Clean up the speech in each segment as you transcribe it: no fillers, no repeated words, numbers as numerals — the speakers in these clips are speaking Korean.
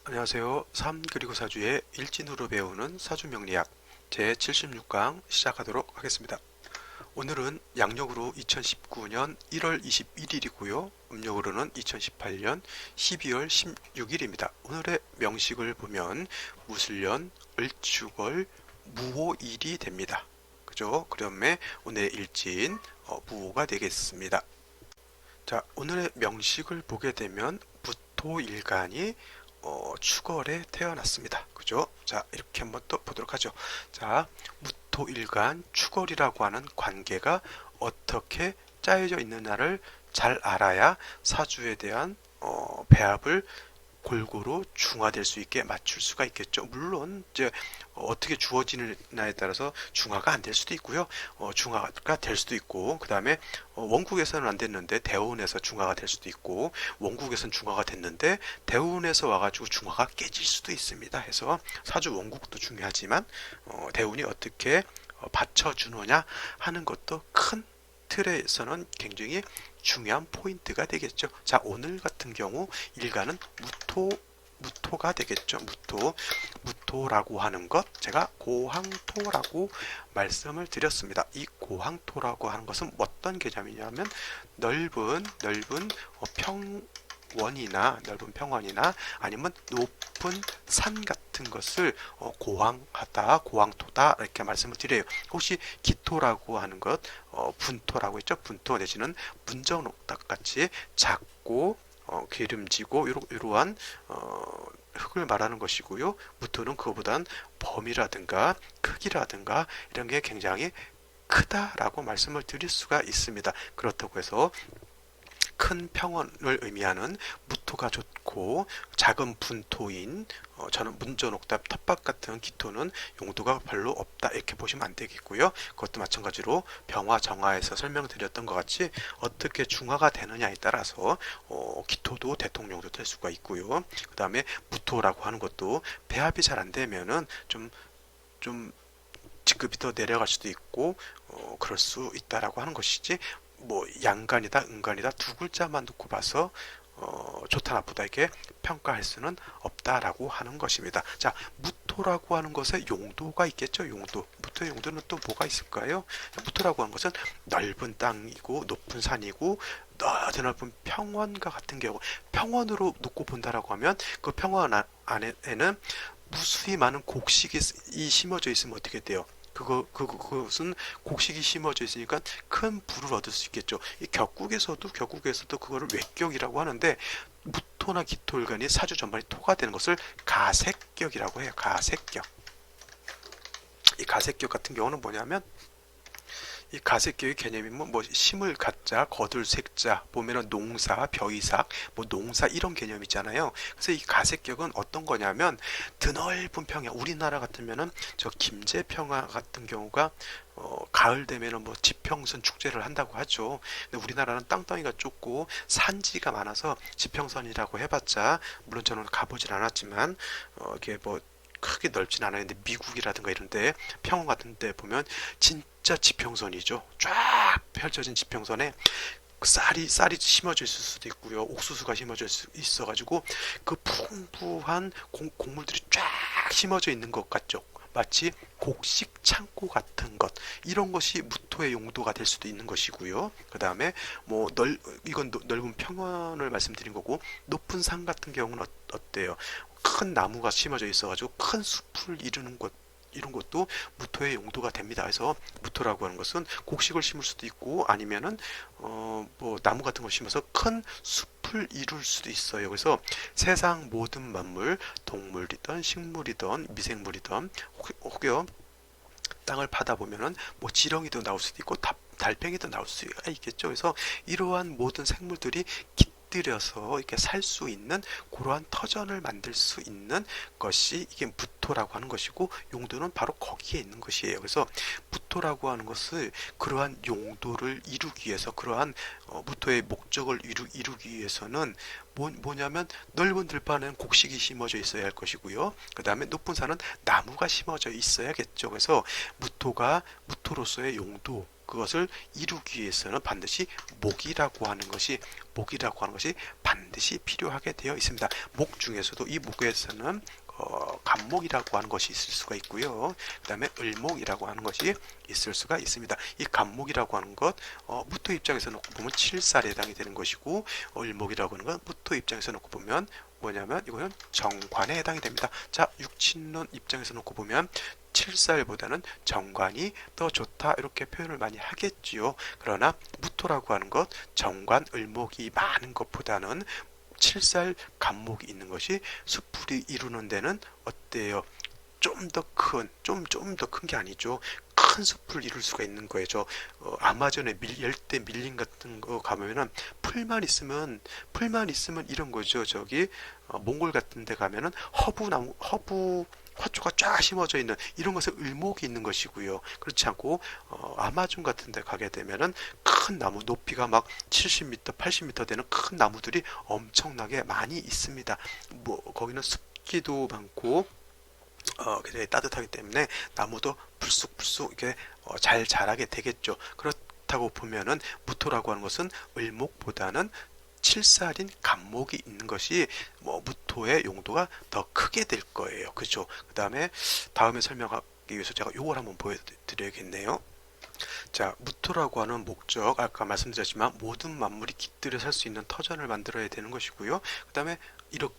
안녕하세요. 3 그리고 4주의 일진으로 배우는 사주명리학 제76강 시작하도록 하겠습니다. 오늘은 양력으로 2019년 1월 21일이고요. 음력으로는 2018년 12월 16일입니다. 오늘의 명식을 보면 무술년, 을축월, 무오일이 됩니다. 그죠? 그러면 오늘의 일진 무오가 되겠습니다. 자, 오늘의 명식을 보게 되면 무토일간이 축월에 태어났습니다. 그죠? 자, 이렇게 한번 또 보도록 하죠. 자, 무토일간 축월이라고 하는 관계가 어떻게 짜여져 있느냐를 잘 알아야 사주에 대한 배합을 골고루 중화될 수 있게 맞출 수가 있겠죠. 물론 이제 어떻게 주어지느냐에 따라서 중화가 안 될 수도 있고요. 중화가 될 수도 있고, 그 다음에 원국에서는 안 됐는데 대운에서 중화가 될 수도 있고, 원국에서는 중화가 됐는데 대운에서 와가지고 중화가 깨질 수도 있습니다. 해서 사주 원국도 중요하지만 대운이 어떻게 받쳐주느냐 하는 것도 큰 틀에서는 굉장히 중요한 포인트가 되겠죠. 자, 오늘 같은 경우 일간은 무토가 되겠죠. 무토라고 하는 것 제가 고항토라고 말씀을 드렸습니다. 이 고항토라고 하는 것은 어떤 개념이냐면 넓은 넓은 평원이나 아니면 높은 산 같은 것을 고항하다, 고항토다 이렇게 말씀을 드려요. 혹시 기토라고 하는 것, 분토라고 했죠. 분토 내지는 문정옥탑 같이 작고 기름지고 이러한 흙을 말하는 것이고요. 무토는 그거보단 범위라든가 크기라든가 이런 게 굉장히 크다라고 말씀을 드릴 수가 있습니다. 그렇다고 해서 큰 평원을 의미하는 무토가 좋고 작은 분토인 저는 문전옥답 텃밭 같은 기토는 용도가 별로 없다 이렇게 보시면 안 되겠고요. 그것도 마찬가지로 병화 정화에서 설명드렸던 것 같이 어떻게 중화가 되느냐에 따라서 기토도 대통령도 될 수가 있고요. 그 다음에 무토라고 하는 것도 배합이 잘 안 되면은 좀 직급이 더 내려갈 수도 있고 그럴 수 있다라고 하는 것이지 뭐 양간이다 은간이다 두 글자만 놓고 봐서 좋다 나쁘다 이렇게 평가할 수는 없다라고 하는 것입니다. 자, 무토라고 하는 것에 용도가 있겠죠. 용도. 무토의 용도는 또 뭐가 있을까요? 무토라고 하는 것은 넓은 땅이고 높은 산이고 넓은 평원과 같은 경우 평원으로 놓고 본다라고 하면 그 평원 안에는 무수히 많은 곡식이 심어져 있으면 어떻게 돼요? 그것은 곡식이 심어져 있으니까 큰 부를 얻을 수 있겠죠. 이 격국에서도 그거를 외격이라고 하는데 무토나 기토일간이 사주 전반이 토가 되는 것을 가색격이라고 해요. 가색격. 이 가색격 같은 경우는 뭐냐면 이 가색격의 개념이 뭐 심을 가자, 거둘 색자, 보면은 농사, 벼이삭, 뭐 농사 이런 개념 있잖아요. 그래서 이 가색격은 어떤 거냐면 드넓은 평야, 우리나라 같으면은 저 김제평야 같은 경우가 가을 되면은 뭐 지평선 축제를 한다고 하죠. 근데 우리나라는 땅덩이가 좁고 산지가 많아서 지평선이라고 해봤자 물론 저는 가보진 않았지만 이게 뭐 크게 넓진 않아요. 근데 미국이라든가 이런데 평원 같은데 보면 진짜 지평선이죠. 쫙 펼쳐진 지평선에 쌀이 심어져 있을 수도 있고요. 옥수수가 심어져 있어가지고 그 풍부한 곡물들이 쫙 심어져 있는 것 같죠. 마치 곡식 창고 같은 것 이런 것이 무토의 용도가 될 수도 있는 것이고요. 그 다음에 뭐 이건 넓은 평원을 말씀드린 거고 높은 산 같은 경우는 어때요? 큰 나무가 심어져 있어가지고 큰 숲을 이런 것도 무토의 용도가 됩니다. 그래서 무토라고 하는 것은 곡식을 심을 수도 있고 아니면은 뭐 나무 같은 걸 심어서 큰 숲을 이룰 수도 있어요. 그래서 세상 모든 만물, 동물이든 식물이든 미생물이든 혹여 땅을 파다 보면은 뭐 지렁이도 나올 수도 있고 달팽이도 나올 수가 있겠죠. 그래서 이러한 모든 생물들이 깃들여서 이렇게 살 수 있는 그러한 터전을 만들 수 있는 것이 이게 무토라고 하는 것이고 용도는 바로 거기에 있는 것이에요. 그래서 무토라고 하는 것을 그러한 용도를 이루기 위해서 그러한 무토의 목적을 이루기 위해서는 뭐냐면 넓은 들판은 곡식이 심어져 있어야 할 것이고요. 그 다음에 높은 산은 나무가 심어져 있어야겠죠. 그래서 무토로서의 용도 그것을 이루기 위해서는 반드시 목이라고 하는 것이 반드시 필요하게 되어 있습니다. 목 중에서도 이 목에서는 간목이라고 하는 것이 있을 수가 있고요. 그 다음에 을목이라고 하는 것이 있을 수가 있습니다. 이 간목이라고 하는 것 무토 입장에서 놓고 보면 7살에 해당이 되는 것이고, 을목이라고 하는 건 무토 입장에서 놓고 보면 뭐냐면 이거는 정관에 해당이 됩니다. 자, 육친론 입장에서 놓고 보면 7살보다는 정관이 더 좋다, 이렇게 표현을 많이 하겠지요. 그러나 무토라고 하는 것, 정관, 을목이 많은 것보다는 7살 간목이 있는 것이 숲풀이 이루는 데는 어때요? 좀 더 큰 게 아니죠. 큰 숲을 이룰 수가 있는 거예요. 아마존의 열대 밀림 같은 거 가면은 풀만 있으면 이런 거죠. 몽골 같은 데 가면은 허브 화초가 쫙 심어져 있는 이런 것은 을목이 있는 것이고요. 그렇지 않고 아마존 같은 데 가게 되면은 큰 나무, 높이가 막 70m, 80m 되는 큰 나무들이 엄청나게 많이 있습니다. 거기는 습기도 많고 굉장히 따뜻하기 때문에 나무도 불쑥불쑥 이렇게 잘 자라게 되겠죠. 그렇다고 보면은 무토라고 하는 것은 을목보다는 7살인 간목이 있는 것이 무토의 용도가 더 크게 될 거예요. 그죠? 다음에 설명하기 위해서 제가 요걸 한번 보여드려야겠네요. 자, 무토라고 하는 목적, 아까 말씀드렸지만 모든 만물이 깃들여 살 수 있는 터전을 만들어야 되는 것이고요. 그 다음에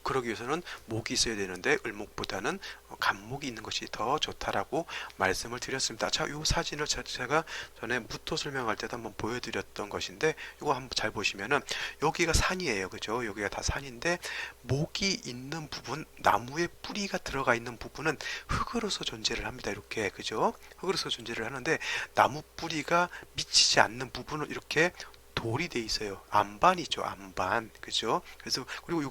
그러기 위해서는 목이 있어야 되는데 을목보다는 간목이 있는 것이 더 좋다라고 말씀을 드렸습니다. 자, 이 사진을 제가 전에 무토 설명할 때도 한번 보여드렸던 것인데, 이거 한번 잘 보시면은 여기가 산이에요. 그죠? 여기가 다 산인데 목이 있는 부분, 나무의 뿌리가 들어가 있는 부분은 흙으로서 존재를 합니다. 이렇게, 그죠? 흙으로서 존재를 하는데 나무 뿌리가 미치지 않는 부분은 이렇게 돌이 돼 있어요. 안반이죠, 안반. 그죠? 그래서 그리고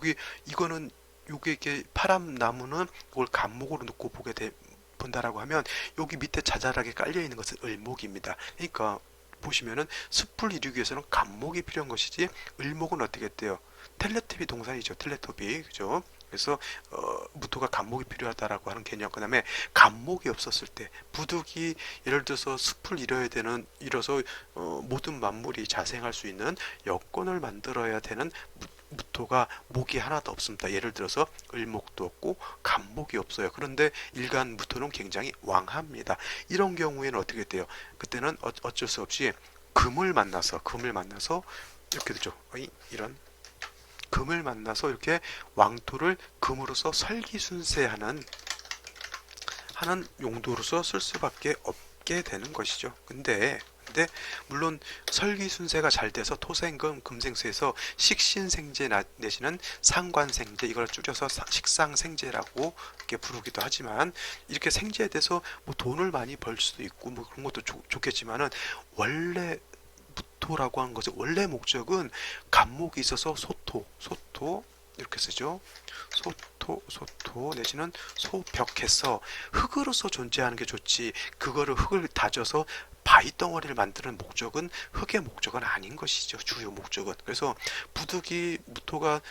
이거는 이게 파란 나무는 이걸 간목으로 놓고 본다라고 하면 여기 밑에 자잘하게 깔려 있는 것은 을목입니다. 그러니까 보시면은 숲을 이루기 위해서는 간목이 필요한 것이지, 을목은 어떻게 돼요? 텔레토비 동산이죠. 텔레토비. 그죠? 그래서 무토가 간목이 필요하다라고 하는 개념. 그 다음에 간목이 없었을 때 부득이 예를 들어서 숲을 이뤄서 모든 만물이 자생할 수 있는 여건을 만들어야 되는 무토가 목이 하나도 없습니다. 예를 들어서 을목도 없고 간목이 없어요. 그런데 일간 무토는 굉장히 왕합니다. 이런 경우에는 어떻게 돼요? 그때는 어쩔 수 없이 금을 만나서 이렇게 되죠. 이런 금을 만나서 이렇게 왕토를 금으로서 설기순세하는 용도로서 쓸 수밖에 없게 되는 것이죠. 근데 물론 설기순세가 잘 돼서 토생금 금생수에서 식신생제 내지는 상관생제, 이걸 줄여서 식상생제라고 이렇게 부르기도 하지만, 이렇게 생제에 대해서 돈을 많이 벌 수도 있고 그런 것도 좋겠지만은 원래 무토라고 하는 것의 원래 목적은 간목이 있어서 소토 이렇게 쓰죠. 소토 내지는 소벽해서 흙으로서 존재하는 게 좋지, 그거를 흙을 다져서 바위 덩어리를 만드는 목적은 흙의 목적은 아닌 것이죠. 주요 목적은. 그래서 부득이 무토가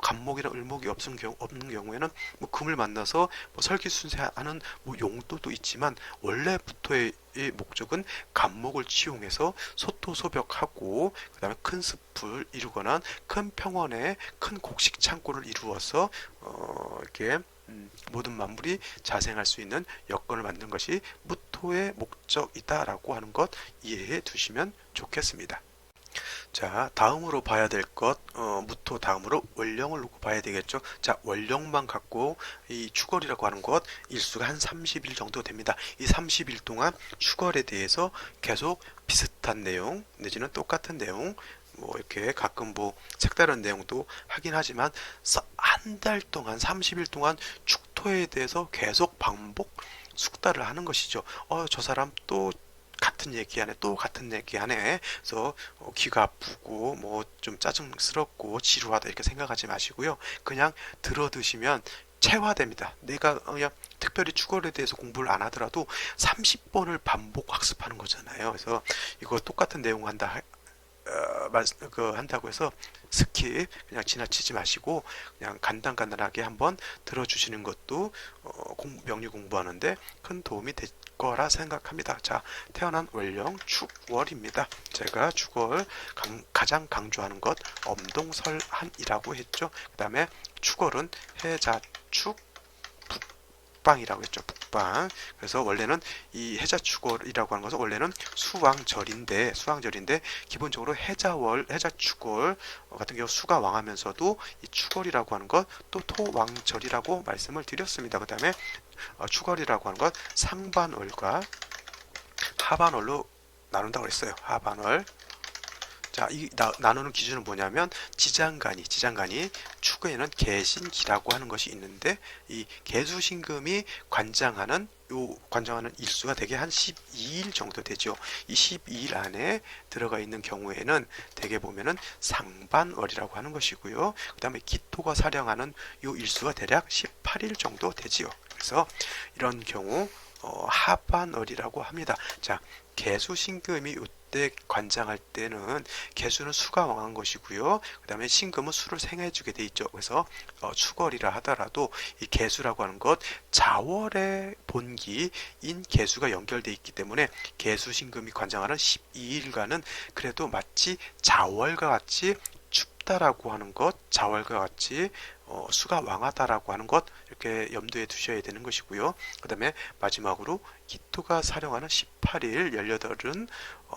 간목이나 을목이 없는 경우에는 금을 만나서 설기순세하는 용도도 있지만, 원래 무토의 목적은 간목을 치용해서 소토소벽하고 그 다음에 큰 숲을 이루거나 큰 평원에 큰 곡식 창고를 이루어서 이렇게 모든 만물이 자생할 수 있는 여건을 만드는 것이 무토의 목적이다라고 하는 것 이해해 두시면 좋겠습니다. 자, 다음으로 봐야 될 것, 무토 다음으로 월령을 놓고 봐야 되겠죠. 자, 월령만 갖고 이 축월이라고 하는 것 일수가 한 30일 정도 됩니다. 이 30일 동안 축월에 대해서 계속 비슷한 내용 내지는 똑같은 내용, 이렇게 가끔 색다른 내용도 하긴 하지만 한 달 동안 30일 동안 축토에 대해서 계속 반복 숙달을 하는 것이죠. 저 사람 또 같은 얘기하네, 또 같은 얘기하네. 그래서 귀가 아프고 좀 짜증스럽고 지루하다 이렇게 생각하지 마시고요. 그냥 들어두시면 체화됩니다. 내가 그냥 특별히 축월에 대해서 공부를 안 하더라도 30번을 반복 학습하는 거잖아요. 그래서 이거 똑같은 내용 한다 한다고 해서 스킵 그냥 지나치지 마시고 그냥 간단하게 한번 들어주시는 것도 명리 공부하는데 큰 도움이 될 거라 생각합니다. 자, 태어난 월령 축월입니다. 제가 축월 가장 강조하는 것 엄동설한이라고 했죠. 그 다음에 축월은 해자축 북방이라고 했죠. 북방. 그래서 원래는 이 해자축월이라고 하는 것은 원래는 수왕절인데 기본적으로 해자축월 같은 경우 수가 왕하면서도 이 축월이라고 하는 것 또 토왕절이라고 말씀을 드렸습니다. 그 다음에 축월이라고 하는 것 상반월과 하반월로 나눈다고 했어요. 하반월. 자, 이 나누는 기준은 뭐냐면 지장간이 축에는 개신기라고 하는 것이 있는데 이 개수신금이 관장하는 일수가 대개 한 12일 정도 되죠. 이 12일 안에 들어가 있는 경우에는 대개 보면은 상반월이라고 하는 것이고요. 그 다음에 기토가 사령하는 요 일수가 대략 18일 정도 되지요. 그래서 이런 경우 하반월이라고 합니다. 자, 개수신금이 이때 관장할 때는 개수는 수가 왕한 것이고요. 그 다음에 신금은 수를 생해주게 돼 있죠. 그래서 축월이라 하더라도 이 개수라고 하는 것 자월의 본기인 개수가 연결돼 있기 때문에 개수신금이 관장하는 12일간은 그래도 마치 자월과 같이 춥다라고 하는 것, 자월과 같이 수가 왕하다라고 하는 것 이렇게 염두에 두셔야 되는 것이고요. 그 다음에 마지막으로 기토가 사령하는 18일 18은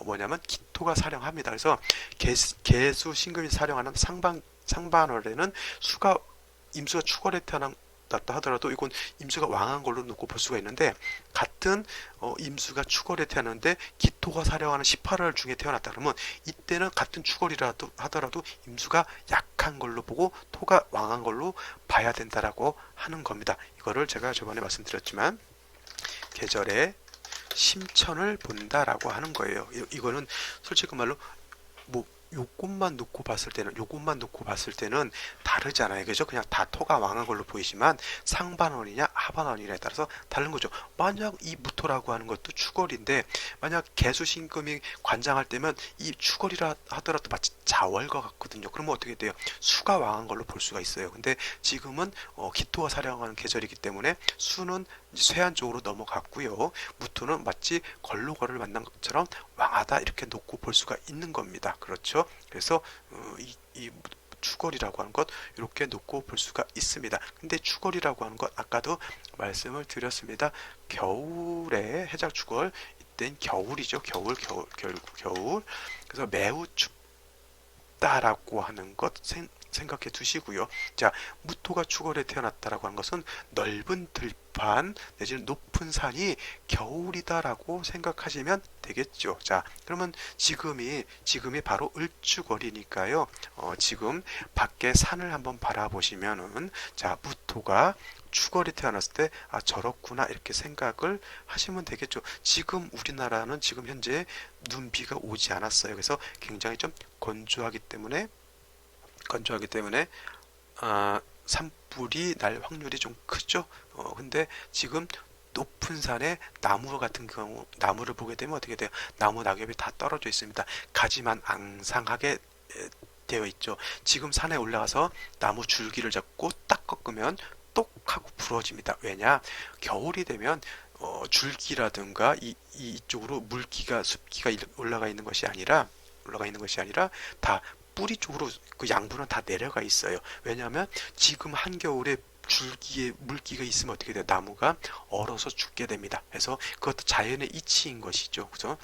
뭐냐면 기토가 사령합니다. 그래서 개수 신금이 사령하는 상반월에는 임수가 축월에 태어났다 하더라도 이건 임수가 왕한 걸로 놓고 볼 수가 있는데 같은 임수가 축월에 태어났는데 기토가 사령하는 18월 중에 태어났다 그러면 이때는 같은 축월이라도 하더라도 임수가 약한 걸로 보고 토가 왕한 걸로 봐야 된다라고 하는 겁니다. 이거를 제가 저번에 말씀드렸지만 계절의 심천을 본다라고 하는 거예요. 이거는 솔직히 말로 뭐 요것만 놓고 봤을 때는 다르잖아요. 그죠? 그냥 다 토가 왕한 걸로 보이지만 상반원이냐 하반원이냐에 따라서 다른 거죠. 만약 이 무토라고 하는 것도 축월인데 만약 개수신금이 관장할 때면 이 축월이라 하더라도 마치 자월과 같거든요. 그러면 어떻게 돼요? 수가 왕한 걸로 볼 수가 있어요. 근데 지금은 기토가 사령하는 계절이기 때문에 수는 쇠한 쪽으로 넘어갔고요. 무토는 마치 걸로걸을 만난 것처럼 왕하다 이렇게 놓고 볼 수가 있는 겁니다. 그렇죠? 그래서 이 축월이라고 하는 것 이렇게 놓고 볼 수가 있습니다. 근데 축월이라고 하는 것 아까도 말씀을 드렸습니다. 겨울에 해자축월 이땐 겨울이죠. 겨울. 그래서 매우 춥다라고 하는 것 생각해 두시고요. 자, 무토가 축월에 태어났다라고 하는 것은 넓은 들판 내지는 높은 산이 겨울이다라고 생각하시면 되겠죠. 자, 그러면 지금이 바로 을축월이니까요. 지금 밖에 산을 한번 바라보시면은 자, 무토가 축월이 태어났을 때 저렇구나 이렇게 생각을 하시면 되겠죠. 지금 우리나라는 지금 현재 눈비가 오지 않았어요. 그래서 굉장히 좀 건조하기 때문에 산불이 날 확률이 좀 크죠. 근데 지금 높은 산에 나무 같은 경우 나무를 보게 되면 어떻게 돼요? 나무 낙엽이 다 떨어져 있습니다. 가지만 앙상하게 되어 있죠. 지금 산에 올라가서 나무 줄기를 잡고 딱 꺾으면 똑 하고 부러집니다. 왜냐? 겨울이 되면 줄기라든가 이쪽으로 물기가 습기가 올라가 있는 것이 아니라 다 뿌리 쪽으로 그 양분은 다 내려가 있어요. 왜냐하면 지금 한겨울에 줄기에 물기가 있으면 어떻게 돼요? 나무가 얼어서 죽게 됩니다. 그래서 그것도 자연의 이치인 것이죠. 그래서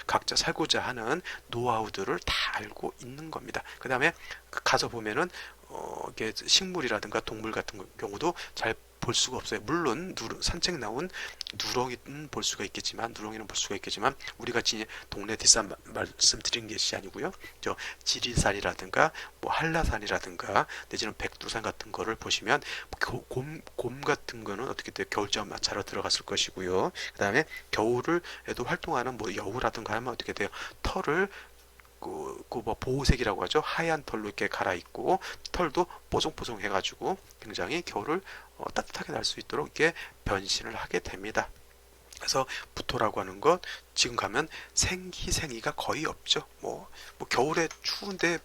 각자 살고자 하는 노하우들을 다 알고 있는 겁니다. 그 다음에 가서 보면은 이게 식물이라든가 동물 같은 경우도 잘 볼 수가 없어요. 물론 산책 나온 누렁이는 볼 수가 있겠지만 우리가 동네 뒷산 말씀드린 것이 아니고요. 저 지리산이라든가 뭐 한라산이라든가 내지는 백두산 같은 거를 보시면 곰 같은 거는 어떻게 돼요? 겨울잠 자러 들어갔을 것이고요. 그 다음에 겨울에도 활동하는 뭐 여우라든가 하면 어떻게 돼요? 털을 뭐 보호색이라고 하죠. 하얀 털로 이렇게 갈아입고 털도 뽀송뽀송 해가지고 굉장히 겨울을 따뜻하게 날 수 있도록 이렇게 변신을 하게 됩니다. 그래서 무토라고 하는 것 지금 가면 생기생이가 거의 없죠. 뭐 겨울에 추운데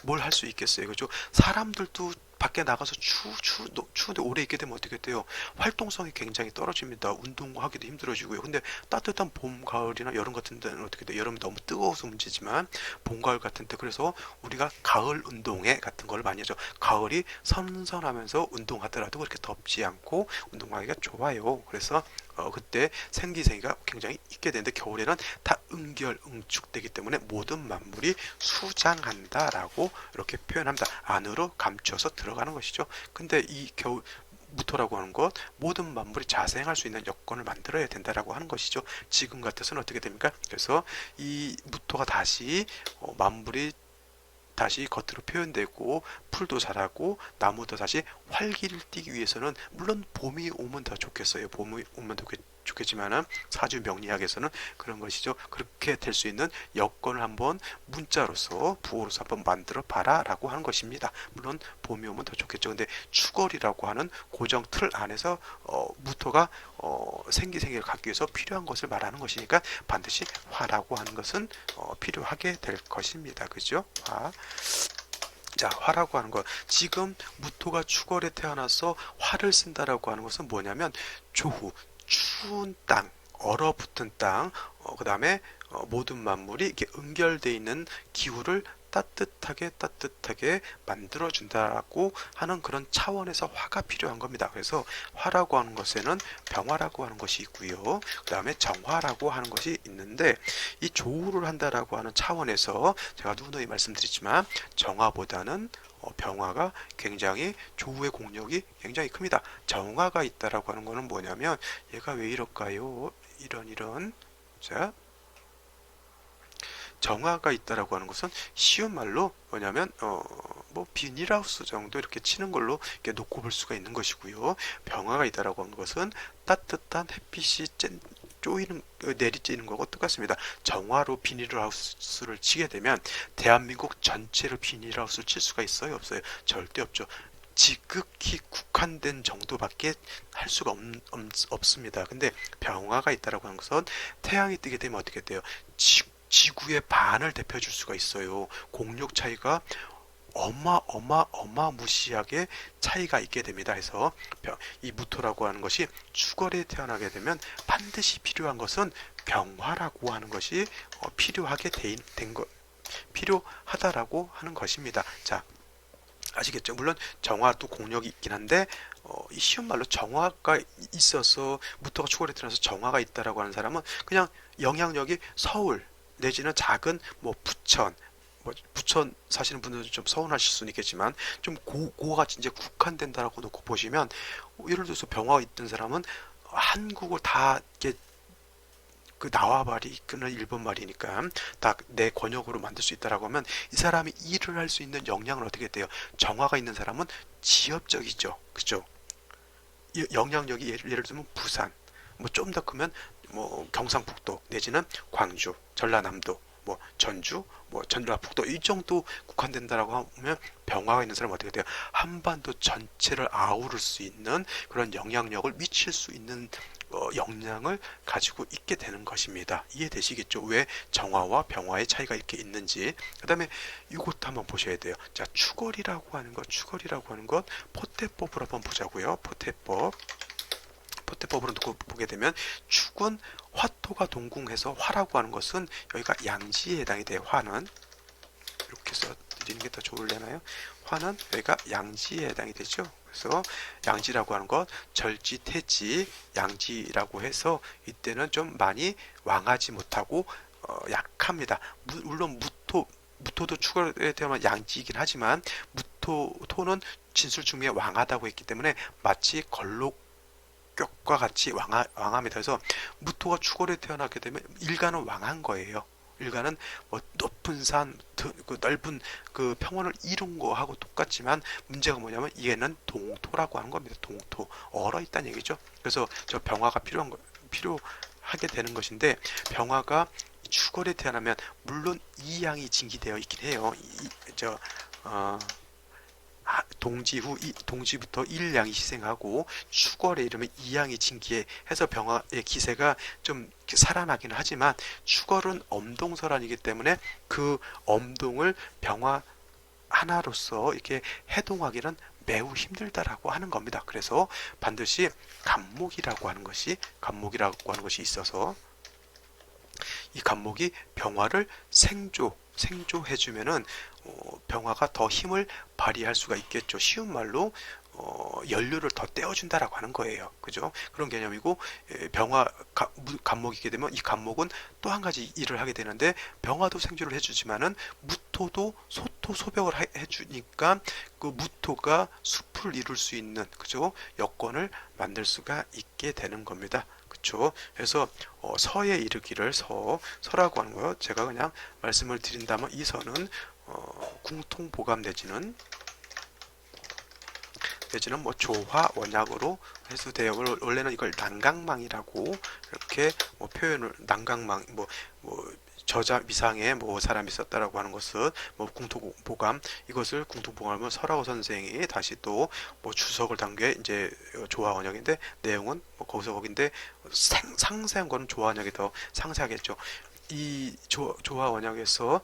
뭘 할 수 있겠어요. 그죠? 사람들도 밖에 나가서 추운데 오래 있게 되면 어떻게 돼요? 활동성이 굉장히 떨어집니다. 운동하기도 힘들어지고요. 근데 따뜻한 봄, 가을이나 여름 같은 데는 어떻게 돼요? 여름이 너무 뜨거워서 문제지만 봄, 가을 같은 때 그래서 우리가 가을 운동회 같은 걸 많이 하죠. 가을이 선선하면서 운동하더라도 그렇게 덥지 않고 운동하기가 좋아요. 그래서 그때 생기생이가 굉장히 있게 되는데 겨울에는 다 응결응축되기 때문에 모든 만물이 수장한다라고 이렇게 표현합니다. 안으로 감춰서 들어가는 것이죠. 근데 이 겨울 무토라고 하는 것 모든 만물이 자생할 수 있는 여건을 만들어야 된다라고 하는 것이죠. 지금 같아서는 어떻게 됩니까? 그래서 이 무토가 다시 만물이 다시 겉으로 표현되고 풀도 자라고 나무도 다시 활기를 띠기 위해서는 물론 봄이 오면 더 좋겠어요. 봄이 오면 더 좋겠지만은 사주 명리학에서는 그런 것이죠. 그렇게 될 수 있는 여건을 한번 문자로서 부호로서 한번 만들어 봐라라고 하는 것입니다. 물론 봄이 오면 더 좋겠죠. 근데 추걸이라고 하는 고정 틀 안에서 무토가 생기생기를 갖기 위해서 필요한 것을 말하는 것이니까 반드시 화라고 하는 것은 필요하게 될 것입니다. 그죠? 화. 자, 화라고 하는 것. 지금 무토가 추월에 태어나서 화를 쓴다라고 하는 것은 뭐냐면 조후, 추운 땅, 얼어붙은 땅, 그 다음에 모든 만물이 이렇게 응결되어 있는 기후를 따뜻하게 만들어준다고 하는 그런 차원에서 화가 필요한 겁니다. 그래서 화라고 하는 것에는 병화라고 하는 것이 있고요. 그 다음에 정화라고 하는 것이 있는데 이 조우를 한다라고 하는 차원에서 제가 누누이 말씀드리지만 정화보다는 병화가 굉장히 조우의 공력이 굉장히 큽니다. 정화가 있다라고 하는 것은 뭐냐면 얘가 왜 이럴까요? 이런 자 정화가 있다라고 하는 것은 쉬운 말로 뭐냐면 뭐 비닐하우스 정도 이렇게 치는 걸로 이렇게 놓고 볼 수가 있는 것이고요. 병화가 있다라고 하는 것은 따뜻한 햇빛이 쪼이는 내리쬐는 거고 똑같습니다. 정화로 비닐하우스를 치게 되면 대한민국 전체를 비닐하우스를 칠 수가 있어요, 없어요? 절대 없죠. 지극히 국한된 정도밖에 할 수가 없습니다. 근데 병화가 있다라고 하는 것은 태양이 뜨게 되면 어떻게 돼요? 지구의 반을 대표해 줄 수가 있어요. 공력 차이가 어마무시하게 차이가 있게 됩니다. 해서 이 무토라고 하는 것이 추월에 태어나게 되면 반드시 필요한 것은 병화라고 하는 것이 필요하게 된 것, 필요하다라고 하는 것입니다. 자, 아시겠죠? 물론 정화도 공력이 있긴 한데 이 쉬운 말로 정화가 있어서 무토가 추월에 태어나서 정화가 있다라고 하는 사람은 그냥 영향력이 서울 내지는 작은 뭐 부천 사시는 분들은 좀 서운하실 수는 있겠지만 좀 고가 이제 국한된다라고 놓고 보시면 예를 들어서 병화가 있던 사람은 한국을 다 이렇게 그 나와바리 그는 일본 말이니까 다 내 권역으로 만들 수 있다라고 하면 이 사람이 일을 할 수 있는 역량은 어떻게 돼요? 정화가 있는 사람은 지역적이죠, 그죠? 영향력이 예를 들면 부산, 뭐 좀 더 크면 뭐 경상북도 내지는 광주, 전라남도, 뭐 전주, 뭐 전라북도 이 정도 국한된다라고 하면 병화가 있는 사람은 어떻게 돼요? 한반도 전체를 아우를 수 있는 그런 영향력을 미칠 수 있는 역량을 가지고 있게 되는 것입니다. 이해되시겠죠? 왜 정화와 병화의 차이가 이렇게 있는지. 그 다음에 이것도 한번 보셔야 돼요. 자, 추걸이라고 하는 것, 포태법을 한번 보자고요. 포태법으로 놓고 보게 되면 축은 화토가 동궁해서 화라고 하는 것은 여기가 양지에 해당이 돼요. 화는 이렇게 써드리는 게 더 좋을려나요? 화는 여기가 양지에 해당이 되죠. 그래서 양지라고 하는 것 절지, 태지, 양지라고 해서 이때는 좀 많이 왕하지 못하고 약합니다. 물론 무토도 추가에 되면 양지이긴 하지만 토는 진술중미에 왕하다고 했기 때문에 마치 걸록격과 같이 왕합니다. 그래서 무토가 추월에 태어나게 되면 일간은 왕한 거예요. 일간은 뭐 높은 산, 그 넓은 그 평원을 이룬 거하고 똑같지만 문제가 뭐냐면 얘는 동토라고 하는 겁니다. 동토, 얼어 있다는 얘기죠. 그래서 저 병화가 필요하게 되는 것인데 병화가 추월에 태어나면 물론 이 양이 징기되어 있긴 해요. 동지부터 1양이 희생하고 추월에 이르면 2양이 징기에 해서 병화의 기세가 좀 살아나기는 하지만 추월은 엄동설환이기 때문에 그 엄동을 병화 하나로서 이렇게 해동하기는 매우 힘들다라고 하는 겁니다. 그래서 반드시 간목이라고 하는 것이 있어서 이 간목이 병화를 생조해주면은 병화가 더 힘을 발휘할 수가 있겠죠. 쉬운 말로 연료를 더 떼어준다라고 하는 거예요. 그죠? 그런 개념이고 간목이게 되면 이 간목은 또 한 가지 일을 하게 되는데 병화도 생조를 해주지만은 무토도 소토소벽을 해주니까 그 무토가 숲을 이룰 수 있는 그죠? 여건을 만들 수가 있게 되는 겁니다. 그쵸? 그래서 서에 이르기를 서라고 하는 거요. 제가 그냥 말씀을 드린다면 이 서는 궁통보감 내지는 뭐 조화 원약으로 해도 돼요. 원래는 이걸 난강망이라고 이렇게 표현을 난강망 저자 미상에 사람이 썼다라고 하는 것은 궁통보감 이것을 궁통보감을 설하고 선생이 다시 또 주석을 단게 이제 조화 원약인데 내용은 거기서 거긴데 상세한 거는 조화 원약이 더 상세하겠죠. 이 조화 원약에서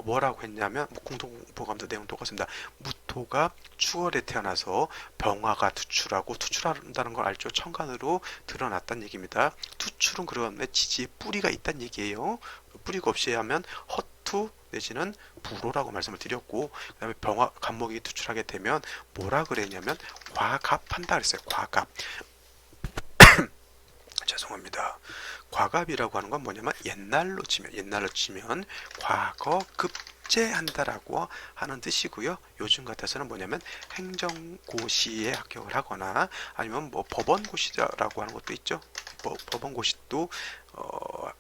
뭐라고 했냐면 궁통보감도 내용 똑같습니다. 무토가 추월에 태어나서 병화가 투출한다는 걸 알죠. 천간으로 드러났다는 얘기입니다. 투출은 그런데 지지에 뿌리가 있다는 얘기예요. 뿌리가 없이 하면 허투 내지는 불호라고 말씀을 드렸고 그 다음에 간목이 투출하게 되면 뭐라 그랬냐면 과갑한다 그랬어요. 과갑. 죄송합니다. 과갑이라고 하는 건 뭐냐면 옛날로 치면 과거 급제한다라고 하는 뜻이고요. 요즘 같아서는 뭐냐면 행정고시에 합격을 하거나 아니면 법원고시라고 하는 것도 있죠. 법원고시도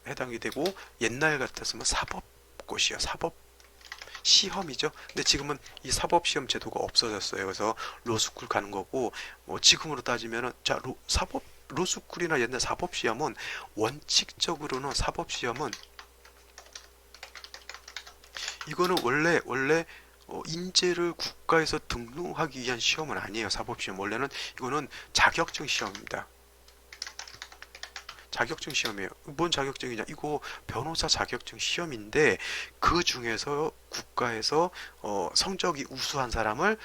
해당이 되고 옛날 같았으면 사법고시요. 사법 시험이죠. 근데 지금은 이 사법시험 제도가 없어졌어요. 그래서 로스쿨 가는 거고 지금으로 따지면은 로스쿨이나 옛날 사법시험은 원칙적으로는 사법시험은 이거는 원래 인재를 국가에서 등록하기 위한 시험은 아니에요. 사법시험 원래는 이거는 자격증 시험입니다. 자격증 시험이에요. 뭔 자격증이냐? 이거 변호사 자격증 시험인데 그 중에서 국가에서 성적이 우수한 사람을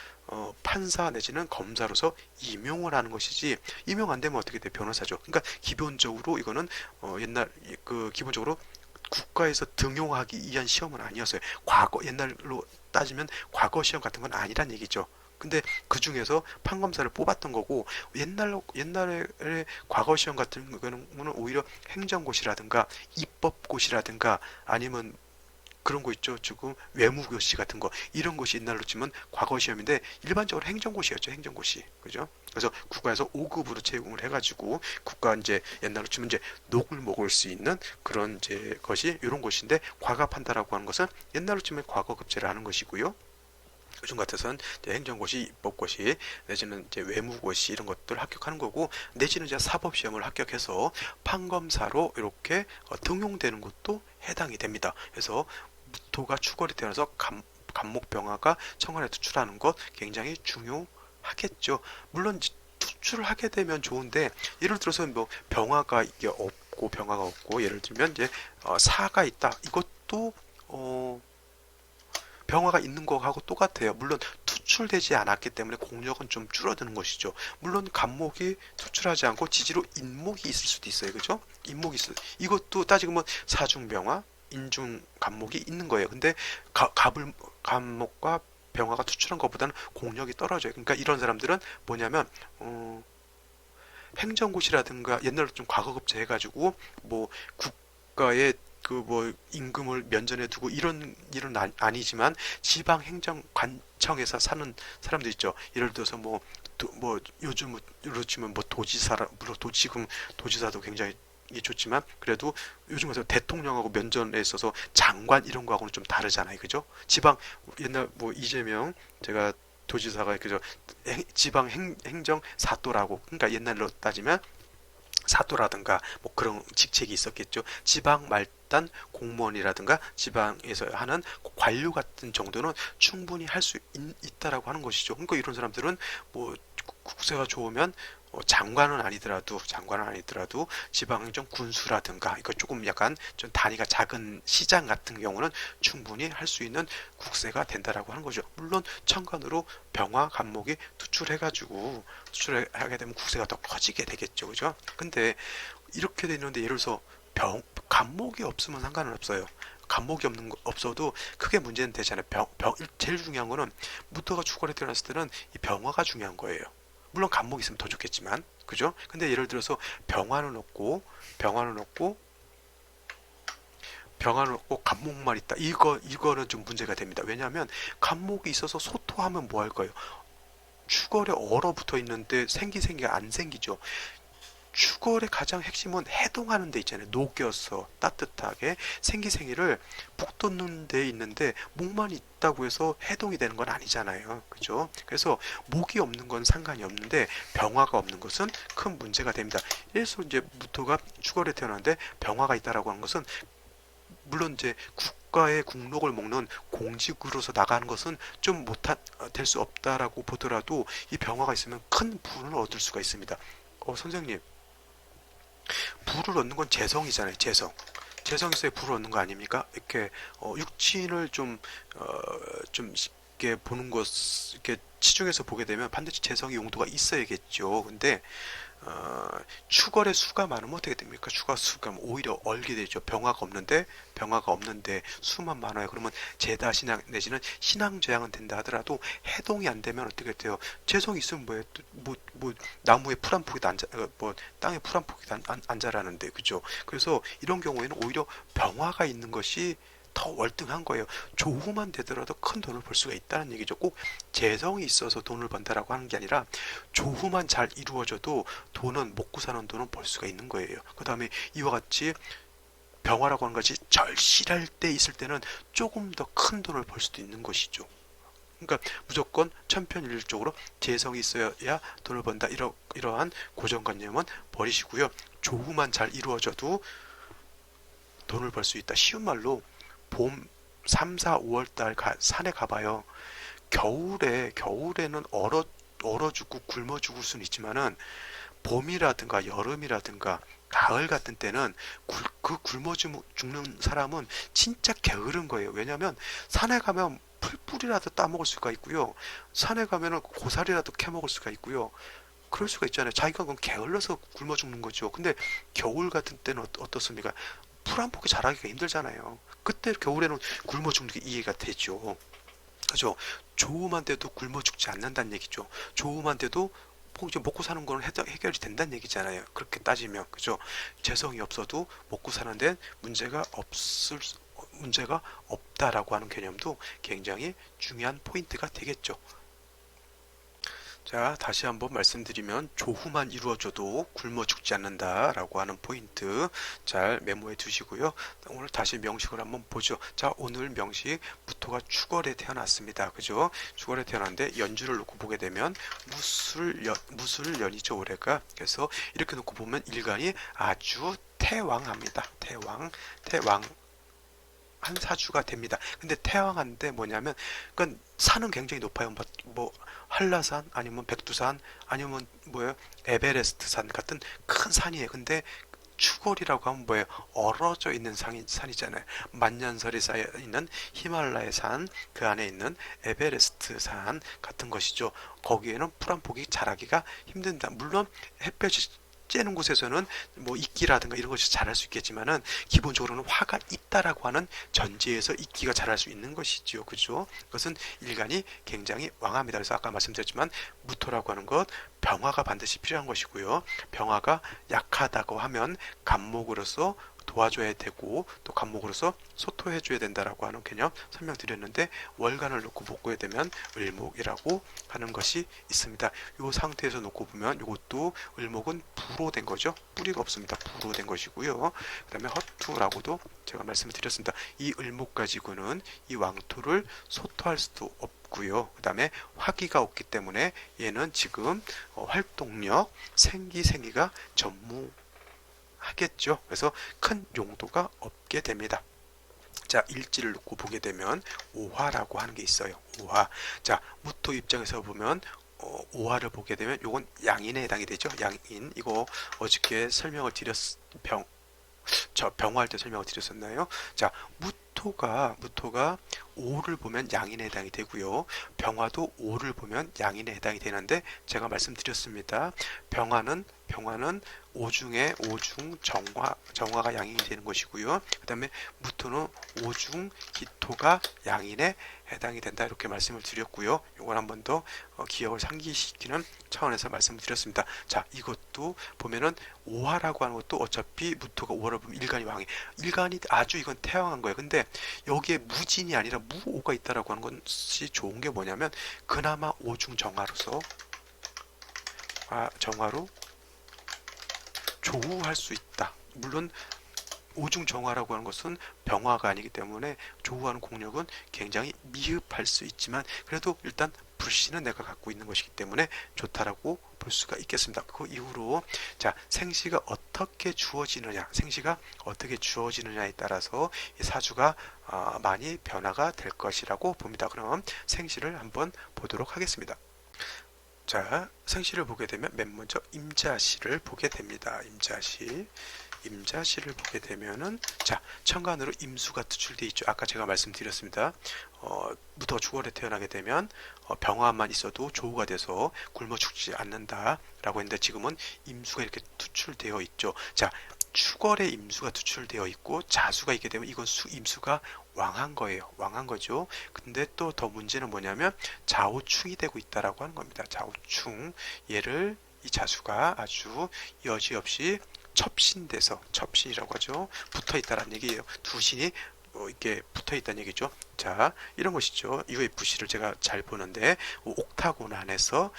판사 내지는 검사로서 임용을 하는 것이지 임용 안 되면 어떻게 돼? 변호사죠. 그러니까 기본적으로 이거는 기본적으로 국가에서 등용하기 위한 시험은 아니었어요. 옛날로 따지면 과거 시험 같은 건 아니란 얘기죠. 근데 그 중에서 판검사를 뽑았던 거고 옛날에 과거 시험 같은 경우는 오히려 행정고시라든가 입법고시라든가 아니면 그런 거 있죠. 지금 외무고시 같은 거 이런 것이 옛날로 치면 과거 시험인데 일반적으로 행정고시였죠. 행정고시 그죠? 그래서 국가에서 5급으로 채용을 해가지고 국가 이제 옛날로 치면 이제 녹을 먹을 수 있는 그런 이제 것이 이런 것인데 과갑한다라고 하는 것은 옛날로 치면 과거급제를 하는 것이고요. 요즘 같아서는 행정고시, 입법고시, 내지는 이제 외무고시 이런 것들 합격하는 거고, 내지는 이제 사법시험을 합격해서 판검사로 이렇게 등용되는 것도 해당이 됩니다. 그래서 무토가 추월이 되어서 간목병화가 천간에 투출하는 것 굉장히 중요하겠죠. 물론 투출을 하게 되면 좋은데, 예를 들어서 병화가 이게 병화가 없고, 예를 들면 이제 사가 있다. 이것도 병화가 있는 거하고 똑같아요. 물론 투출되지 않았기 때문에 공력은 좀 줄어드는 것이죠. 물론 간목이 투출하지 않고 지지로 인목이 있을 수도 있어요. 그죠? 인목이 있어요. 이것도 따지면 사중병화, 인중 간목이 있는 거예요. 근데 간목과 병화가 투출한 것보다는 공력이 떨어져요. 그러니까 이런 사람들은 뭐냐면 행정고시라든가 옛날로 좀 과거급제 해가지고 국가의 임금을 면전에 두고 이런 일은 아니지만 지방행정관청에서 사는 사람들 있죠. 예를 들어서 요즘으로 치면 지금 도지사도 굉장히 좋지만 그래도 요즘 같은 대통령하고 면전에 있어서 장관 이런 거하고는 좀 다르잖아요. 그죠? 옛날 이재명 제가 도지사가 그죠? 지방 행정 사또라고 그러니까 옛날로 따지면 사도라든가 뭐 그런 직책이 있었겠죠. 지방 말단 공무원이라든가 지방에서 하는 관료 같은 정도는 충분히 할 수 있다라고 하는 것이죠. 그러니까 이런 사람들은 뭐 국세가 좋으면 장관은 아니더라도 지방행정 군수라든가 이거 조금 약간 좀 단위가 작은 시장 같은 경우는 충분히 할 수 있는 국세가 된다라고 하는 거죠. 물론 천간으로 병화 간목이 투출을 하게 되면 국세가 더 커지게 되겠죠. 그죠? 근데 이렇게 되는데 예를 들어서 간목이 없으면 상관은 없어요. 간목이 없어도 크게 문제는 되잖아요. 제일 중요한 거는 무토가 축월에 태어났을 때는 이 병화가 중요한 거예요. 물론 간목이 있으면 더 좋겠지만, 그죠? 근데 예를 들어서 병화는 없고 간목만 있다. 이거는 좀 문제가 됩니다. 왜냐하면 간목이 있어서 소토하면 뭐 할 거예요? 축월에 얼어붙어 있는데 생기가 안 생기죠. 축월의 가장 핵심은 해동하는 데 있잖아요. 녹여서 따뜻하게 생기를 북돋는 데 있는데 목만 있다고 해서 해동이 되는 건 아니잖아요. 그죠? 그래서 목이 없는 건 상관이 없는데 병화가 없는 것은 큰 문제가 됩니다. 그래서 이제 무토가 축월에 태어났는데 병화가 있다라고 하는 것은 물론 이제 국가의 국록을 먹는 공직으로서 나가는 것은 좀 못한 될 수 없다라고 보더라도 이 병화가 있으면 큰 부를 얻을 수가 있습니다. 선생님, 부를 얻는 건 재성이잖아요. 재성 있어야 부를 얻는 거 아닙니까? 이렇게 육친을 좀 쉽게 보는 것, 이렇게 치중해서 보게 되면 반드시 재성의 용도가 있어야겠죠. 근데 축월의 수가 많으면 어떻게 됩니까? 수가 오히려 얼게 되죠. 병화가 없는데 수만 많아요. 그러면 제다 신앙 내지는 신앙 재앙은 된다 하더라도 해동이 안 되면 어떻게 돼요? 재성이 있으면 뭐예요? 뭐 나무에 풀 한 포기도 뭐 땅에 풀 한 포기도 안 자라는데, 그죠? 그래서 이런 경우에는 오히려 병화가 있는 것이 더 월등한 거예요. 조후만 되더라도 큰 돈을 벌 수가 있다는 얘기죠. 꼭 재성이 있어서 돈을 번다라고 하는 게 아니라 조후만 잘 이루어져도 먹고 사는 돈은 벌 수가 있는 거예요. 그 다음에 이와 같이 병화라고 하는 것이 절실할 때 있을 때는 조금 더 큰 돈을 벌 수도 있는 것이죠. 그러니까 무조건 천편일률적으로 재성이 있어야 돈을 번다, 이러한 고정관념은 버리시고요. 조후만 잘 이루어져도 돈을 벌 수 있다. 쉬운 말로 봄 3, 4, 5월달 산에 가봐요. 겨울에는 얼어 죽고 굶어 죽을 수는 있지만은 봄이라든가 여름이라든가 가을 같은 때는 그 굶어 죽는 사람은 진짜 게으른 거예요. 왜냐하면 산에 가면 풀뿌리라도 따먹을 수가 있고요. 산에 가면은 고사리라도 캐먹을 수가 있고요. 그럴 수가 있잖아요. 자기가 그건 게을러서 굶어 죽는 거죠. 근데 겨울 같은 때는 어떻습니까? 풀 한 포기 자라기가 힘들잖아요. 그때 겨울에는 굶어 죽는 게 이해가 되죠. 그죠? 조우만 돼도 굶어 죽지 않는다는 얘기죠. 조우만 돼도 이제 먹고 사는 거는 해결이 된다는 얘기잖아요. 그렇게 따지면, 그죠? 재성이 없어도 먹고 사는 데는 문제가 없다라고 하는 개념도 굉장히 중요한 포인트가 되겠죠. 자, 다시 한번 말씀드리면 조후만 이루어져도 굶어 죽지 않는다라고 하는 포인트 잘 메모해 두시고요. 오늘 다시 명식을 한번 보죠. 자, 오늘 명식 무토가 축월에 태어났습니다. 그죠? 축월에 태어났는데 연주를 놓고 보게 되면 무술년이죠, 올해가. 그래서 이렇게 놓고 보면 일간이 아주 태왕합니다. 태왕 한 사주가 됩니다. 근데 태왕한데 뭐냐면, 그건 산은 굉장히 높아요. 뭐 한라산 아니면 백두산 아니면 뭐예요? 에베레스트 산 같은 큰 산이에요. 근데 추골이라고 하면 뭐예요? 얼어져 있는 산이잖아요. 만년설이 쌓여 있는 히말라야 산, 그 안에 있는 에베레스트 산 같은 것이죠. 거기에는 풀 한 포기 자라기가 힘든다. 물론 햇볕이 쬐는 곳에서는 뭐 이끼라든가 이런 것이 자랄 수 있겠지만은 기본적으로는 화가 있다라고 하는 전제에서 이끼가 자랄 수 있는 것이지요. 그죠? 그것은 일간이 굉장히 왕합니다. 그래서 아까 말씀드렸지만 무토라고 하는 것 병화가 반드시 필요한 것이고요. 병화가 약하다고 하면 간목으로서 도와줘야 되고 또 간목으로서 소토해줘야 된다라고 하는 개념 설명드렸는데 월간을 놓고 보게 되면 을목이라고 하는 것이 있습니다. 이 상태에서 놓고 보면 이것도 을목은 부로 된 거죠. 뿌리가 없습니다. 부로 된 것이고요. 그 다음에 허투라고도 제가 말씀을 드렸습니다. 이 을목 가지고는 이 왕토를 소토할 수도 없고요. 그 다음에 화기가 없기 때문에 얘는 지금 활동력, 생기가 하겠죠. 그래서 큰 용도가 없게 됩니다. 자, 일지를 놓고 보게 되면 오화라고 하는 게 있어요. 오화. 자, 무토 입장에서 보면 오화를 보게 되면 요건 양인에 해당이 되죠. 양인. 이거 어저께 설명을 병화할 때 설명을 드렸었나요? 자, 무토가 오를 보면 양인에 해당이 되고요. 병화도 오를 보면 양인에 해당이 되는데 제가 말씀드렸습니다. 병화는 오중 정화가 양인이 되는 것이고요. 그 다음에 무토는 오중 기토가 양인에 해당이 된다 이렇게 말씀을 드렸고요. 이걸 한번 더 기억을 상기시키는 차원에서 말씀을 드렸습니다. 자, 이것도 보면은 오화라고 하는 것도 어차피 무토가 오화를 보면 일간이 아주 이건 태양한 거예요. 근데 여기에 무진이 아니라 무오가 있다라고 하는 것이 좋은 게 뭐냐면 그나마 오중 정화로서 정화로 조우할 수 있다. 물론 오중 정화라고 하는 것은 병화가 아니기 때문에 조우하는 공력은 굉장히 미흡할 수 있지만 그래도 일단 불씨는 내가 갖고 있는 것이기 때문에 좋다라고 볼 수가 있겠습니다. 그 이후로 자, 생시가 어떻게 주어지느냐에 따라서 이 사주가 많이 변화가 될 것이라고 봅니다. 그럼 생시를 한번 보도록 하겠습니다. 자, 생시를 보게 되면 맨 먼저 임자시를 보게 됩니다. 임자시를 보게 되면은 자, 천간으로 임수가 투출되어 있죠. 아까 제가 말씀드렸습니다. 무토가 축월에 태어나게 되면 병화만 있어도 조우가 돼서 굶어 죽지 않는다라고 했는데 지금은 임수가 이렇게 투출되어 있죠. 자, 축월에 임수가 투출되어 있고 자수가 있게 되면 이건 임수가 왕한 거예요. 왕한 거죠. 근데 또 더 문제는 뭐냐면 좌우충이 되고 있다라고 하는 겁니다. 좌우충. 얘를 이 자수가 아주 여지없이 첩신이라고 하죠. 붙어 있다라는 얘기예요. 두 신이 이렇게 붙어 있다는 얘기죠. 자, 이런 것이죠. UFC를 제가 잘 보는데 옥타곤 안에서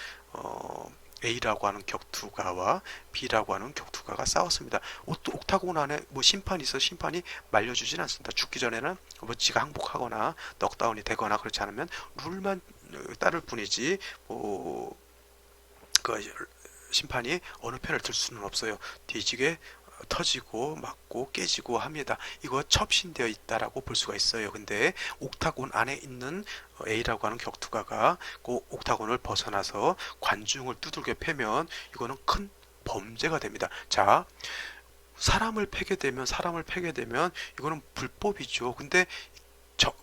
A라고 하는 격투가와 B라고 하는 격투가가 싸웠습니다. 또 옥타곤 안에 뭐 심판이 있어 심판이 말려주진 않습니다. 죽기 전에는 뭐 지가 항복하거나 넉다운이 되거나 그렇지 않으면 룰만 따를 뿐이지 그 심판이 어느 편을 들 수는 없어요. 뒤지게 터지고 맞고 깨지고 합니다. 이거 첩신되어 있다라고 볼 수가 있어요. 근데 옥타곤 안에 있는 A라고 하는 격투가가 그 옥타곤을 벗어나서 관중을 두들겨 패면 이거는 큰 범죄가 됩니다. 자, 사람을 패게 되면 이거는 불법이죠. 근데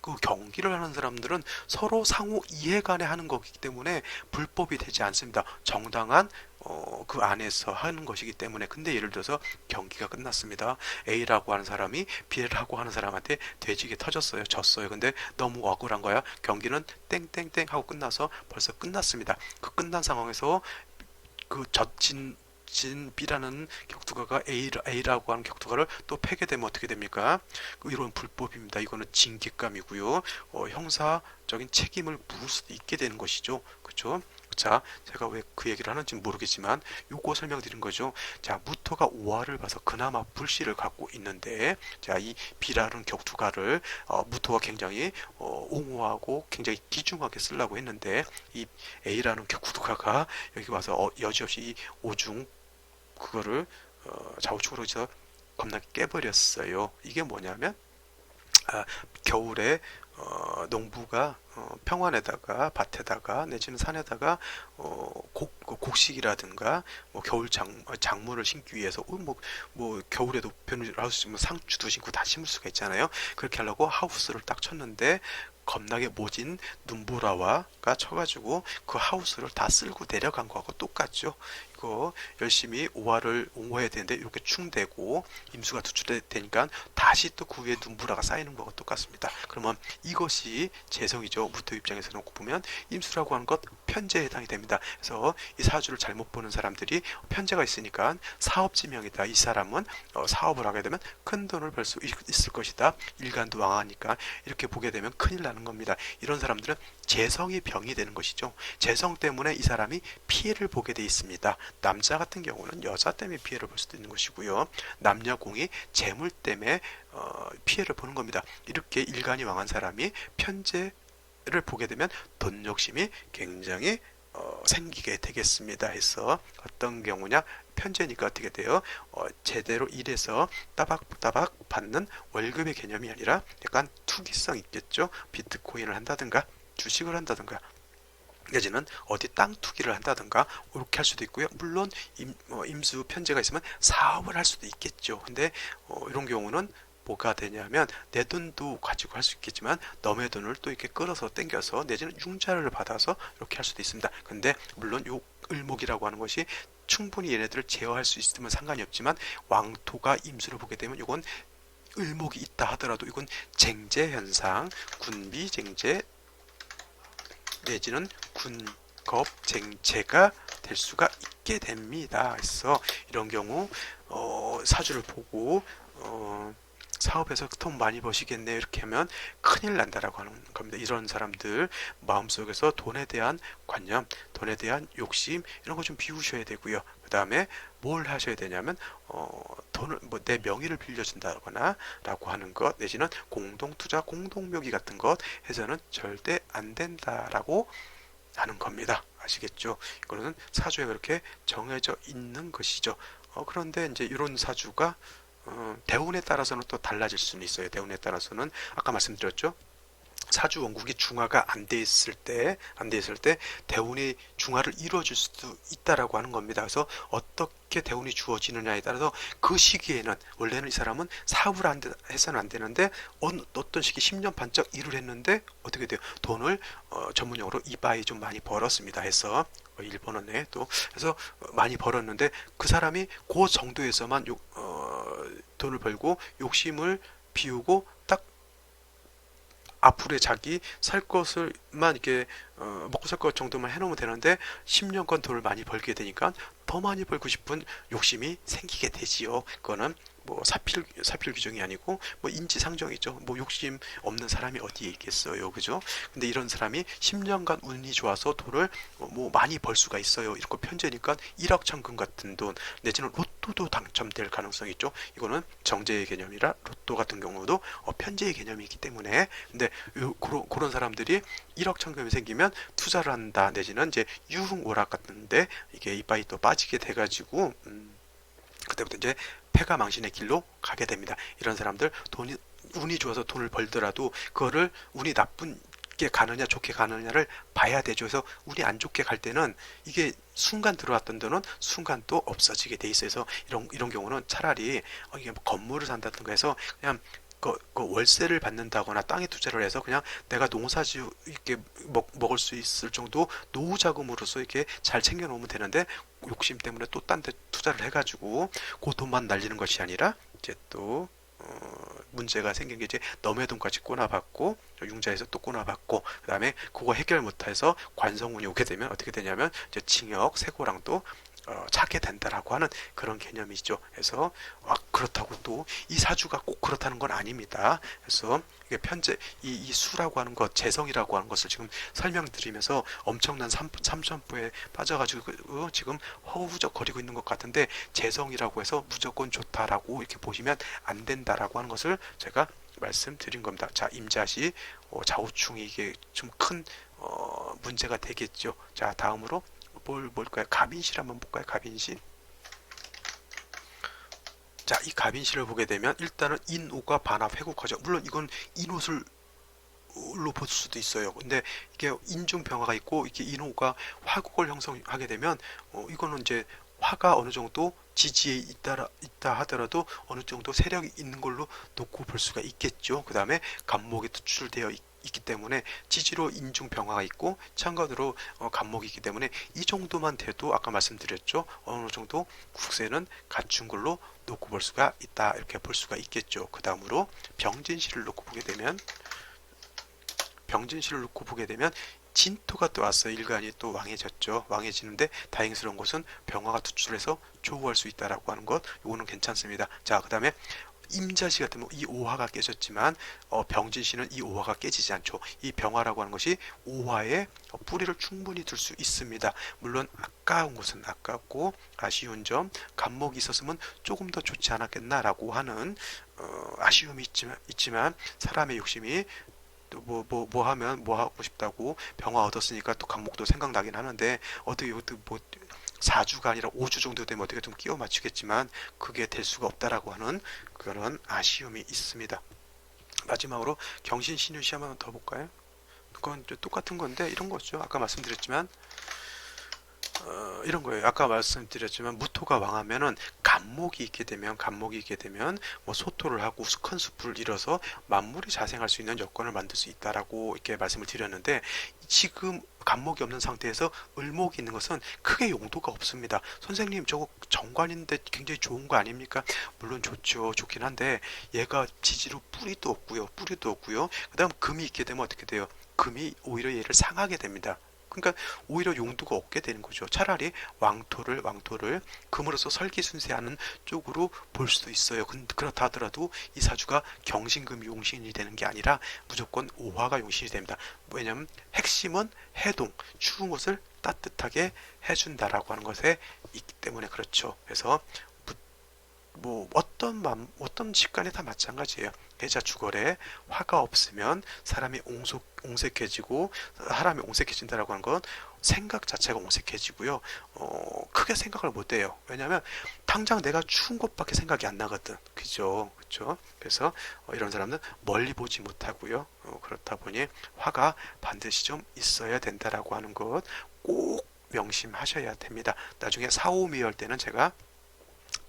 그 경기를 하는 사람들은 서로 상호 이해간에 하는 거기 때문에 불법이 되지 않습니다. 정당한 그 안에서 하는 것이기 때문에. 근데 예를 들어서 경기가 끝났습니다. A라고 하는 사람이 B라고 하는 사람한테 돼지게 터졌어요. 졌어요. 근데 너무 억울한 거야. 경기는 땡땡땡 하고 끝나서 벌써 끝났습니다. 그 끝난 상황에서 그 진 B라는 격투가가 A라고 하는 격투가를 또 패게 되면 어떻게 됩니까? 이런 불법입니다. 이거는 징계감이고요. 형사적인 책임을 물을 수도 있게 되는 것이죠. 그렇죠? 자, 제가 왜 그 얘기를 하는지 모르겠지만 요거 설명드린 거죠. 자, 무토가 오화를 봐서 그나마 불씨를 갖고 있는데 자, 이 B라는 격투가를 무토가 굉장히 옹호하고 굉장히 귀중하게 쓰려고 했는데 이 A라는 격투가가 여기 와서 여지없이 이 오중 그거를 좌우측으로 해서 겁나게 깨버렸어요. 이게 뭐냐면 겨울에 농부가 평원에다가 밭에다가 내지는 산에다가 곡식이라든가 뭐 겨울 작물을 심기 위해서 뭐 겨울에도 변을 할 수 있으면 상추도 심고 다 심을 수가 있잖아요. 그렇게 하려고 하우스를 딱 쳤는데 겁나게 모진 눈보라가 쳐가지고 그 하우스를 다 쓸고 내려간 거하고 똑같죠. 이거 열심히 오화를 옹호해야 되는데 이렇게 충되고 임수가 투출되니까 다시 또 그 위에 눈보라가 쌓이는 거하고 똑같습니다. 그러면 이것이 재성이죠. 무토 입장에서 놓고 보면 임수라고 하는 것 편제에 해당이 됩니다. 그래서 이 사주를 잘못 보는 사람들이 편제가 있으니까 사업지명이다. 이 사람은 사업을 하게 되면 큰 돈을 벌 수 있을 것이다. 일간도 왕하니까 이렇게 보게 되면 큰일 나는 겁니다. 이런 사람들은 재성이 병이 되는 것이죠. 재성 때문에 이 사람이 피해를 보게 돼 있습니다. 남자 같은 경우는 여자 때문에 피해를 볼 수도 있는 것이고요. 남녀공이 재물 때문에 피해를 보는 겁니다. 이렇게 일간이 왕한 사람이 편제를 보게 되면 돈 욕심이 굉장히 생기게 되겠습니다. 해서 어떤 경우냐? 편제니까 어떻게 돼요? 제대로 일해서 따박따박 받는 월급의 개념이 아니라 약간 투기성 있겠죠? 비트코인을 한다든가 주식을 한다든가 내지는 어디 땅 투기를 한다든가 이렇게 할 수도 있고요. 물론 임수 편제가 있으면 사업을 할 수도 있겠죠. 근데 이런 경우는 뭐가 되냐면 내 돈도 가지고 할 수 있겠지만 남의 돈을 또 이렇게 끌어서 땡겨서 내지는 융자를 받아서 이렇게 할 수도 있습니다. 근데 물론 요 을목이라고 하는 것이 충분히 얘네들을 제어할 수 있으면 상관이 없지만 왕토가 임수를 보게 되면 이건 을목이 있다 하더라도 이건 쟁제 현상, 군비쟁제 내지는 군겁쟁제가 될 수가 있게 됩니다. 그래서 이런 경우 사주를 보고 사업에서 돈 많이 버시겠네 이렇게 하면 큰일 난다라고 하는 겁니다. 이런 사람들 마음속에서 돈에 대한 관념, 돈에 대한 욕심 이런 거 좀 비우셔야 되고요. 그 다음에 뭘 하셔야 되냐면 돈을 뭐 내 명의를 빌려준다거나 라고 하는 것 내지는 공동투자, 공동묘기 같은 것 해서는 절대 안 된다라고 하는 겁니다. 아시겠죠? 이거는 사주에 그렇게 정해져 있는 것이죠. 그런데 이제 이런 사주가 대운에 따라서는 또 달라질 수는 있어요. 대운에 따라서는 아까 말씀드렸죠. 사주 원국이 중화가 안 돼 있을 때 대운이 중화를 이루어질 수도 있다라고 하는 겁니다. 그래서 어떻게 대운이 주어지느냐에 따라서 그 시기에는 원래는 이 사람은 사업을 해서는 안 되는데 어떤 시기 10년 반짝 일을 했는데 어떻게 돼요? 돈을 전문용어로 이바이 좀 많이 벌었습니다. 해서 일본어네 또 그래서 많이 벌었는데 그 사람이 그 정도에서만 돈을 벌고 욕심을 비우고 딱 앞으로의 자기 살 것을만 이렇게 먹고 살 것 정도만 해놓으면 되는데 10년간 돈을 많이 벌게 되니까 더 많이 벌고 싶은 욕심이 생기게 되지요. 그거는 뭐 사필 규정이 아니고 뭐 인지상정이죠. 뭐 욕심 없는 사람이 어디에 있겠어요, 그죠? 근데 이런 사람이 10년간 운이 좋아서 돈을 뭐 많이 벌 수가 있어요. 이렇게 편제니까 1억 천금 같은 돈 내지는 로또도 당첨될 가능성이 있죠. 이거는 정제의 개념이라 로또 같은 경우도 편제의 개념이기 때문에 근데 그런 사람들이 1억 천금이 생기면 투자를 한다 내지는 이제 유흥오락 같은데 이게 이빨이 또 빠지게 돼가지고 그때부터 이제 패가 망신의 길로 가게 됩니다. 이런 사람들 운이 좋아서 돈을 벌더라도 그거를 운이 나쁘게 가느냐 좋게 가느냐를 봐야 되죠. 그래서 운이 안 좋게 갈 때는 이게 순간 들어왔던 돈은 순간 또 없어지게 돼 있어서 이런 경우는 차라리 이게 뭐 건물을 산다든가 해서 그냥 그 월세를 받는다거나 땅에 투자를 해서 그냥 내가 농사지어 이렇게 먹을 수 있을 정도 노후 자금으로서 이렇게 잘 챙겨 놓으면 되는데 욕심 때문에 또 딴 데 투자를 해가지고 그 돈만 날리는 것이 아니라 이제 또 문제가 생긴 게 이제 넘의 돈까지 꼬나받고 융자에서 또 꼬나받고 그 다음에 그거 해결 못해서 관성운이 오게 되면 어떻게 되냐면 이제 징역 세고랑 또 차게 된다라고 하는 그런 개념이죠. 그래서 그렇다고 또 이 사주가 꼭 그렇다는 건 아닙니다. 그래서 이게 이 수라고 하는 것, 재성이라고 하는 것을 지금 설명드리면서 엄청난 삼천포에 빠져가지고 지금 허우적거리고 있는 것 같은데 재성이라고 해서 무조건 좋다라고 이렇게 보시면 안 된다라고 하는 것을 제가 말씀드린 겁니다. 자, 임자시 좌우충이 이게 좀 큰 문제가 되겠죠. 자, 다음으로 뭘까요? 가빈실 한번 볼까요? 가빈실. 자, 이 가빈실을 보게 되면 일단은 인오가 반합 회국하죠. 물론 이건 인옷을 로 볼 수도 있어요. 근데 이게 인중병화가 있고 이게 인호가 화국을 형성하게 되면 이거는 이제 화가 어느 정도 지지에 있다 하더라도 어느 정도 세력이 있는 걸로 놓고 볼 수가 있겠죠. 그 다음에 간목이 투출되어 있기 때문에 지지로 인중병화가 있고 창간으로 간목이 있기 때문에 이 정도만 돼도 아까 말씀드렸죠. 어느 정도 국세는 갖춘 걸로 놓고 볼 수가 있다. 이렇게 볼 수가 있겠죠. 그 다음으로 병진실을 놓고 보게 되면 병진실을 놓고 보게 되면 진토가 또 왔어요. 일간이 또 왕해졌죠. 왕해지는데 다행스러운 것은 병화가 투출해서 조우할 수 있다라고 하는 것, 이거는 괜찮습니다. 자, 그 다음에 임자시 같은 이 오화가 깨졌지만 병진시는 이 오화가 깨지지 않죠. 이 병화라고 하는 것이 오화에 뿌리를 충분히 둘 수 있습니다. 물론 아까운 것은 아깝고 아쉬운 점, 간목이 있었으면 조금 더 좋지 않았겠나라고 하는 아쉬움이 있지만 사람의 욕심이 또 뭐 하면 뭐 하고 싶다고 병화 얻었으니까 또 강목도 생각나긴 하는데 어떻게 이것도 뭐 4주가 아니라 5주 정도 되면 어떻게 좀 끼워 맞추겠지만 그게 될 수가 없다라고 하는 그런 아쉬움이 있습니다. 마지막으로 경신 신유시 한번 더 볼까요? 그건 똑같은 건데 이런 거죠. 아까 말씀드렸지만 이런 거예요. 아까 말씀드렸지만 무토가 왕하면은 간목이 있게 되면 뭐 소토를 하고 큰 숲을 잃어서 만물이 자생할 수 있는 여건을 만들 수 있다라고 이렇게 말씀을 드렸는데 지금 간목이 없는 상태에서 을목이 있는 것은 크게 용도가 없습니다. 선생님 저거 정관인데 굉장히 좋은 거 아닙니까? 물론 좋죠. 좋긴 한데 얘가 지지로 뿌리도 없고요. 그다음 금이 있게 되면 어떻게 돼요? 금이 오히려 얘를 상하게 됩니다. 그러니까 오히려 용도가 없게 되는 거죠. 차라리 왕토를 금으로서 설기순세하는 쪽으로 볼 수도 있어요. 그렇다 하더라도 이 사주가 경신금이 용신이 되는 게 아니라 무조건 오화가 용신이 됩니다. 왜냐하면 핵심은 해동, 추운 것을 따뜻하게 해준다라고 하는 것에 있기 때문에 그렇죠. 그래서 뭐 어떤 직관에 다 마찬가지예요. 계자 주거래 화가 없으면 사람이 옹색해지고 사람이 옹색해진다라고 하는 건 생각 자체가 옹색해지고요. 크게 생각을 못 해요. 왜냐하면 당장 내가 추운 것밖에 생각이 안 나거든. 그죠? 그렇죠? 그래서 이런 사람은 멀리 보지 못하고요. 그렇다 보니 화가 반드시 좀 있어야 된다라고 하는 것 꼭 명심하셔야 됩니다. 나중에 사오미열 때는 제가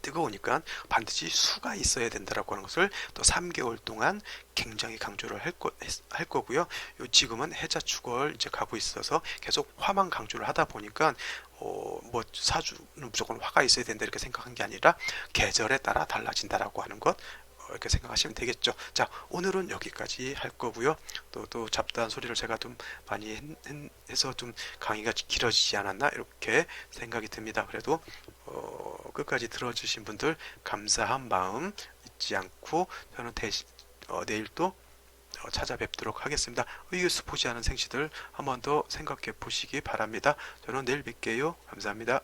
뜨거우니까 반드시 수가 있어야 된다라고 하는 것을 또 3개월 동안 굉장히 강조를 할 거고요. 지금은 해자 축월 이제 가고 있어서 계속 화만 강조를 하다 보니까 뭐 사주는 무조건 화가 있어야 된다 이렇게 생각한 게 아니라 계절에 따라 달라진다라고 하는 것 이렇게 생각하시면 되겠죠. 자, 오늘은 여기까지 할 거고요. 또 잡다한 소리를 제가 좀 많이 해서 좀 강의가 길어지지 않았나 이렇게 생각이 듭니다. 그래도 끝까지 들어주신 분들 감사한 마음 잊지 않고 저는 내일 또 찾아뵙도록 하겠습니다. 의유수 보지 않은 생시들 한 번 더 생각해 보시기 바랍니다. 저는 내일 뵐게요. 감사합니다.